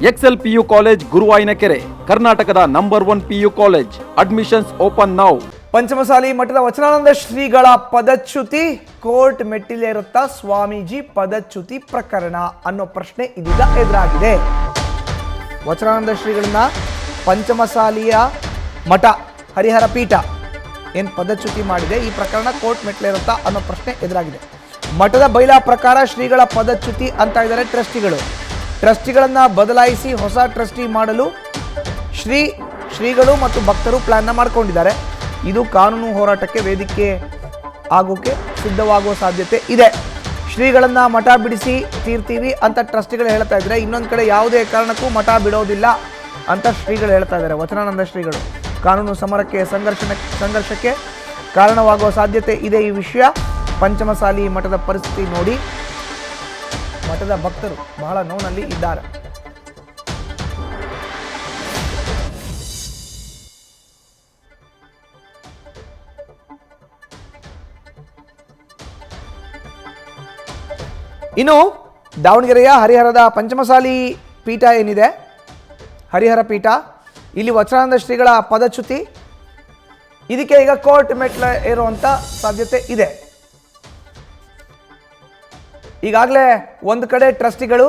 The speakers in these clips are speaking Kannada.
ಎಕ್ಸೆಲ್ ಪಿಯು ಕಾಲೇಜ್ ಗುರುವಾಯಿನಕೆರೆ, ಕರ್ನಾಟಕದ number 1 PU college. Admissions open now. Panchamasali ಮಠದ ವಚನಾನಂದ ಶ್ರೀಗಳ ಪದಚ್ಯುತಿ ಕೋರ್ಟ್ ಮೆಟ್ಟಿಲೇರುತ್ತಾ ಸ್ವಾಮೀಜಿ ಪದಚ್ಯುತಿ ಪ್ರಕರಣ ಅನ್ನೋ ಪ್ರಶ್ನೆ ಇದೀಗ ಎದುರಾಗಿದೆ. ವಚನಾನಂದ ಶ್ರೀಗಳನ್ನ ಪಂಚಮಸಾಲಿಯ ಮಠ ಹರಿಹರ ಪೀಠ ಏನು ಪದಚ್ಯುತಿ ಮಾಡಿದೆ, ಈ ಪ್ರಕರಣ ಕೋರ್ಟ್ ಮೆಟ್ಟಿಲೇರುತ್ತಾ ಅನ್ನೋ ಪ್ರಶ್ನೆ ಎದುರಾಗಿದೆ. ಮಠದ ಬೈಲಾ ಪ್ರಕಾರ ಶ್ರೀಗಳ ಪದಚ್ಯುತಿ ಅಂತ ಇದ್ದಾರೆ ಟ್ರಸ್ಟಿಗಳನ್ನು ಬದಲಾಯಿಸಿ ಹೊಸ ಟ್ರಸ್ಟಿ ಮಾಡಲು ಶ್ರೀಗಳು ಮತ್ತು ಭಕ್ತರು ಪ್ಲಾನ್ನ ಮಾಡ್ಕೊಂಡಿದ್ದಾರೆ. ಇದು ಕಾನೂನು ಹೋರಾಟಕ್ಕೆ ವೇದಿಕೆ ಆಗೋಕೆ ಸಿದ್ಧವಾಗುವ ಸಾಧ್ಯತೆ ಇದೆ. ಶ್ರೀಗಳನ್ನ ಮಠ ಬಿಡಿಸಿ ತೀರ್ತೀವಿ ಅಂತ ಟ್ರಸ್ಟಿಗಳು ಹೇಳ್ತಾ ಇದ್ದಾರೆ. ಇನ್ನೊಂದು ಕಡೆ ಯಾವುದೇ ಕಾರಣಕ್ಕೂ ಮಠ ಬಿಡೋದಿಲ್ಲ ಅಂತ ಶ್ರೀಗಳು ಹೇಳ್ತಾ ಇದ್ದಾರೆ. ವಚನಾನಂದ ಶ್ರೀಗಳು ಕಾನೂನು ಸಮರಕ್ಕೆ ಸಂಘರ್ಷಕ್ಕೆ ಕಾರಣವಾಗುವ ಸಾಧ್ಯತೆ ಇದೆ. ಈ ವಿಷಯ ಪಂಚಮಸಾಲಿ ಮಠದ ಪರಿಸ್ಥಿತಿ ನೋಡಿ ಮಠದ ಭಕ್ತರು ಬಹಳ ನೋವಿನಲ್ಲಿ ಇದ್ದಾರೆ. ಇನ್ನು ದಾವಣಗೆರೆಯ ಹರಿಹರದ ಪಂಚಮಸಾಲಿ ಪೀಠ ಏನಿದೆ, ಹರಿಹರ ಪೀಠ, ಇಲ್ಲಿ ವಚನಾನಂದ ಶ್ರೀಗಳ ಪದಚ್ಯುತಿ ಇದಕ್ಕೆ ಈಗ ಕೋರ್ಟ್ ಮೆಟ್ಲ ಏರುವಂಥ ಸಾಧ್ಯತೆ ಇದೆ. ಈಗಾಗಲೇ ಒಂದು ಕಡೆ ಟ್ರಸ್ಟಿಗಳು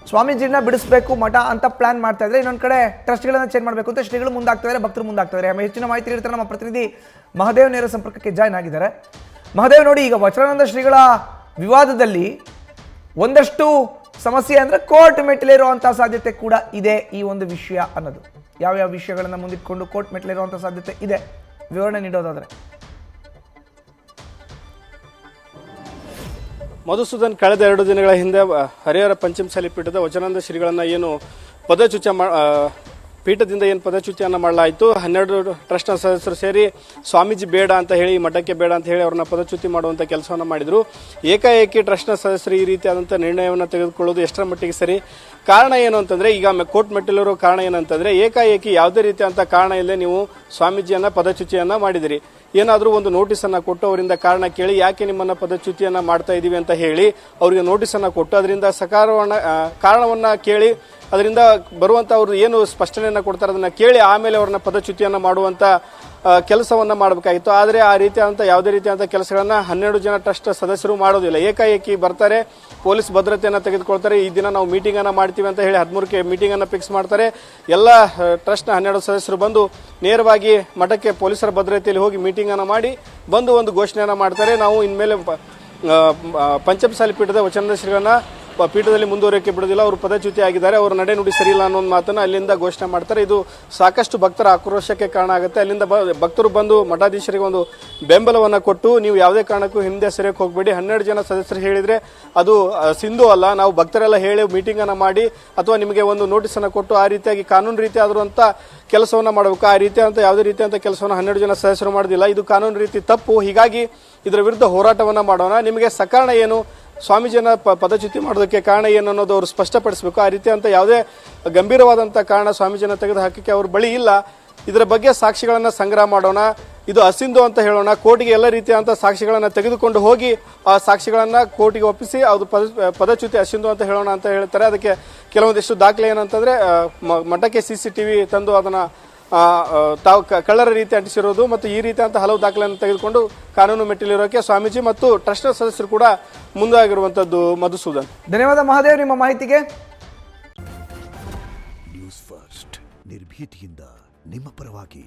ಸ್ವಾಮೀಜಿನ ಬಿಡಿಸ್ಬೇಕು ಮಠ ಅಂತ ಪ್ಲಾನ್ ಮಾಡ್ತಾ ಇದ್ದಾರೆ. ಇನ್ನೊಂದು ಕಡೆ ಟ್ರಸ್ಟಿಗಳನ್ನ ಚೇಂಜ್ ಮಾಡಬೇಕು ಅಂತ ಶ್ರೀಗಳು ಮುಂದಾಗ್ತಾ ಇದ್ದಾರೆ, ಭಕ್ತರು ಮುಂದಾಗ್ತಾ ಇದ್ದಾರೆ. ಹೆಚ್ಚಿನ ಮಾಹಿತಿ ನೀಡ್ತಾರೆ ನಮ್ಮ ಪ್ರತಿನಿಧಿ ಮಹದೇವ್. ನೇರ ಸಂಪರ್ಕಕ್ಕೆ ಜಾಯ್ನ್ ಆಗಿದ್ದಾರೆ. ಮಹದೇವ್, ನೋಡಿ, ಈಗ ವಚನಾನಂದ ಶ್ರೀಗಳ ವಿವಾದದಲ್ಲಿ ಒಂದಷ್ಟು ಸಮಸ್ಯೆ ಅಂದರೆ ಕೋರ್ಟ್ ಮೆಟ್ಟಿಲೇರುವಂಥ ಸಾಧ್ಯತೆ ಕೂಡ ಇದೆ. ಈ ಒಂದು ವಿಷಯ ಅನ್ನೋದು ಯಾವ್ಯಾವ ವಿಷಯಗಳನ್ನು ಮುಂದಿಟ್ಕೊಂಡು ಕೋರ್ಟ್ ಮೆಟ್ಟಿಲೇರುವಂಥ ಸಾಧ್ಯತೆ ಇದೆ, ವಿವರಣೆ ನೀಡೋದಾದರೆ? ಮಧುಸೂದನ್, ಕಳೆದ 2 ದಿನಗಳ ಹಿಂದೆ ಹರಿಹರ ಪಂಚಮಸಾಲಿ ಪೀಠದ ವಚನಾನಂದ ಶ್ರೀಗಳನ್ನು ಏನು ಪದಚ್ಯುತಿ ಪೀಠದಿಂದ ಏನು ಪದಚ್ಯುತಿಯನ್ನು ಮಾಡಲಾಯಿತು, 12 ಟ್ರಸ್ಟ್ನ ಸದಸ್ಯರು ಸೇರಿ ಸ್ವಾಮೀಜಿ ಬೇಡ ಅಂತ ಹೇಳಿ, ಮಠಕ್ಕೆ ಬೇಡ ಅಂತ ಹೇಳಿ ಅವ್ರನ್ನ ಪದಚ್ಯುತಿ ಮಾಡುವಂಥ ಕೆಲಸವನ್ನು ಮಾಡಿದರು. ಏಕಾಏಕಿ ಟ್ರಸ್ಟ್ನ ಸದಸ್ಯರು ಈ ರೀತಿಯಾದಂಥ ನಿರ್ಣಯವನ್ನು ತೆಗೆದುಕೊಳ್ಳೋದು ಎಷ್ಟರ ಮಟ್ಟಿಗೆ ಸರಿ? ಕಾರಣ ಏನು ಅಂತಂದರೆ, ಈಗ ಕೋರ್ಟ್ ಮೆಟ್ಟಿಲಿರೋ ಕಾರಣ ಏನಂತಂದರೆ, ಏಕಾಏಕಿ ಯಾವುದೇ ರೀತಿಯಾದಂಥ ಕಾರಣ ಇಲ್ಲದೆ ನೀವು ಸ್ವಾಮೀಜಿಯನ್ನು ಪದಚ್ಯುತಿಯನ್ನು ಮಾಡಿದಿರಿ. ಏನಾದರೂ ಒಂದು ನೋಟಿಸನ್ನು ಕೊಟ್ಟು ಅವರಿಂದ ಕಾರಣ ಕೇಳಿ ಯಾಕೆ ನಿಮ್ಮನ್ನು ಪದಚ್ಯುತಿಯನ್ನು ಮಾಡ್ತಾ ಇದ್ದೀವಿ ಅಂತ ಹೇಳಿ ಅವರಿಗೆ ನೋಟಿಸನ್ನು ಕೊಟ್ಟು ಅದರಿಂದ ಕಾರಣವನ್ನು ಕೇಳಿ ಅದರಿಂದ ಬರುವಂಥ ಅವರು ಏನು ಸ್ಪಷ್ಟನೆಯನ್ನು ಕೊಡ್ತಾರೆ ಅದನ್ನು ಕೇಳಿ ಆಮೇಲೆ ಅವ್ರನ್ನ ಪದಚ್ಯುತಿಯನ್ನು ಮಾಡುವಂಥ ಕೆಲಸವನ್ನು ಮಾಡಬೇಕಾಗಿತ್ತು. ಆದರೆ ಆ ರೀತಿಯಾದಂಥ ಯಾವುದೇ ರೀತಿಯಾದಂಥ ಕೆಲಸಗಳನ್ನು 12 ಜನ ಟ್ರಸ್ಟ್ ಸದಸ್ಯರು ಮಾಡೋದಿಲ್ಲ. ಏಕಾಏಕಿ ಬರ್ತಾರೆ, ಪೊಲೀಸ್ ಭದ್ರತೆಯನ್ನು ತೆಗೆದುಕೊಳ್ತಾರೆ. ಈ ದಿನ ನಾವು ಮೀಟಿಂಗನ್ನು ಮಾಡ್ತೀವಿ ಅಂತ ಹೇಳಿ 13ಕ್ಕೆ ಮೀಟಿಂಗನ್ನು ಫಿಕ್ಸ್ ಮಾಡ್ತಾರೆ. ಎಲ್ಲ ಟ್ರಸ್ಟ್ನ 12 ಸದಸ್ಯರು ಬಂದು ನೇರವಾಗಿ ಮಠಕ್ಕೆ ಪೊಲೀಸರ ಭದ್ರತೆಯಲ್ಲಿ ಹೋಗಿ ಮೀಟಿಂಗನ್ನು ಮಾಡಿ ಬಂದು ಒಂದು ಘೋಷಣೆಯನ್ನು ಮಾಡ್ತಾರೆ. ನಾವು ಇನ್ಮೇಲೆ ಪಂಚಮಸಾಲಿ ಪೀಠದ ವಚನಾನಂದ ಶ್ರೀಗಳನ್ನ ಪೀಠದಲ್ಲಿ ಮುಂದುವರಿಯೋಕೆ ಬಿಡೋದಿಲ್ಲ, ಅವರು ಪದಚ್ಯುತಿ ಆಗಿದ್ದಾರೆ, ಅವರ ನಡೆ ನುಡಿ ಸರಿಯಿಲ್ಲ ಅನ್ನೋ ಒಂದು ಮಾತನ್ನು ಅಲ್ಲಿಂದ ಘೋಷಣೆ ಮಾಡ್ತಾರೆ. ಇದು ಸಾಕಷ್ಟು ಭಕ್ತರ ಆಕ್ರೋಶಕ್ಕೆ ಕಾರಣ ಆಗುತ್ತೆ. ಅಲ್ಲಿಂದ ಭಕ್ತರು ಬಂದು ಮಠಾಧೀಶರಿಗೆ ಒಂದು ಬೆಂಬಲವನ್ನು ಕೊಟ್ಟು, ನೀವು ಯಾವುದೇ ಕಾರಣಕ್ಕೂ ಹಿಂದೆ ಸರಿಯಕ್ಕೆ ಹೋಗಬೇಡಿ, 12 ಜನ ಸದಸ್ಯರು ಹೇಳಿದರೆ ಅದು ಸಿಂಧು ಅಲ್ಲ, ನಾವು ಭಕ್ತರೆಲ್ಲ ಹೇಳಿ ಮೀಟಿಂಗನ್ನು ಮಾಡಿ ಅಥವಾ ನಿಮಗೆ ಒಂದು ನೋಟಿಸನ್ನು ಕೊಟ್ಟು ಆ ರೀತಿಯಾಗಿ ಕಾನೂನು ರೀತಿ ಆದಂಥ ಕೆಲಸವನ್ನು ಮಾಡಬೇಕು. ಆ ರೀತಿಯಾದಂಥ ಯಾವುದೇ ರೀತಿಯಾದಂಥ ಕೆಲಸವನ್ನು 12 ಜನ ಸದಸ್ಯರು ಮಾಡೋದಿಲ್ಲ. ಇದು ಕಾನೂನು ರೀತಿ ತಪ್ಪು. ಹೀಗಾಗಿ ಇದರ ವಿರುದ್ಧ ಹೋರಾಟವನ್ನು ಮಾಡೋಣ. ನಿಮಗೆ ಸಕಾರಣ ಏನು, ಸ್ವಾಮೀಜಿಯನ್ನು ಪದಚ್ಯುತಿ ಮಾಡೋದಕ್ಕೆ ಕಾರಣ ಏನು ಅನ್ನೋದು ಅವರು ಸ್ಪಷ್ಟಪಡಿಸಬೇಕು. ಆ ರೀತಿಯಂತ ಯಾವುದೇ ಗಂಭೀರವಾದಂಥ ಕಾರಣ ಸ್ವಾಮೀಜಿಯನ್ನು ತೆಗೆದು ಹಾಕಕ್ಕೆ ಅವ್ರ ಬಳಿ ಇಲ್ಲ. ಇದರ ಬಗ್ಗೆ ಸಾಕ್ಷಿಗಳನ್ನು ಸಂಗ್ರಹ ಮಾಡೋಣ, ಇದು ಅಸಿಂಧು ಅಂತ ಹೇಳೋಣ, ಕೋರ್ಟಿಗೆ ಎಲ್ಲ ರೀತಿಯಾದಂಥ ಸಾಕ್ಷಿಗಳನ್ನು ತೆಗೆದುಕೊಂಡು ಹೋಗಿ ಆ ಸಾಕ್ಷಿಗಳನ್ನು ಕೋರ್ಟಿಗೆ ಒಪ್ಪಿಸಿ ಅದು ಪದಚ್ಯುತಿ ಅಸಿಂಧು ಅಂತ ಹೇಳೋಣ ಅಂತ ಹೇಳ್ತಾರೆ. ಅದಕ್ಕೆ ಕೆಲವೊಂದಿಷ್ಟು ದಾಖಲೆ ಏನಂತಂದರೆ, ಮಠಕ್ಕೆ CCTV ತಂದು ಅದನ್ನು ತಾವು ಕಳ್ಳರ ರೀತಿ ಅಂಟಿಸಿರೋದು ಮತ್ತು ಈ ರೀತಿಯಂಥ ಹಲವು ದಾಖಲೆಯನ್ನು ತೆಗೆದುಕೊಂಡು ಕಾನೂನು ಮೆಟ್ಟಿಲಿರೋಕೆ ಸ್ವಾಮೀಜಿ ಮತ್ತು ಟ್ರಸ್ಟ್ ಸದಸ್ಯರು ಕೂಡ ಮುಂದಾಗಿರುವಂಥದ್ದು. ಮಧುಸೂದನ್, ಧನ್ಯವಾದ ಮಹಾದೇವ್ ನಿಮ್ಮ ಮಾಹಿತಿಗೆ. ನ್ಯೂಸ್ ಫಸ್ಟ್, ನಿರ್ಭೀತಿಯಿಂದ ನಿಮ್ಮ ಪರವಾಗಿ.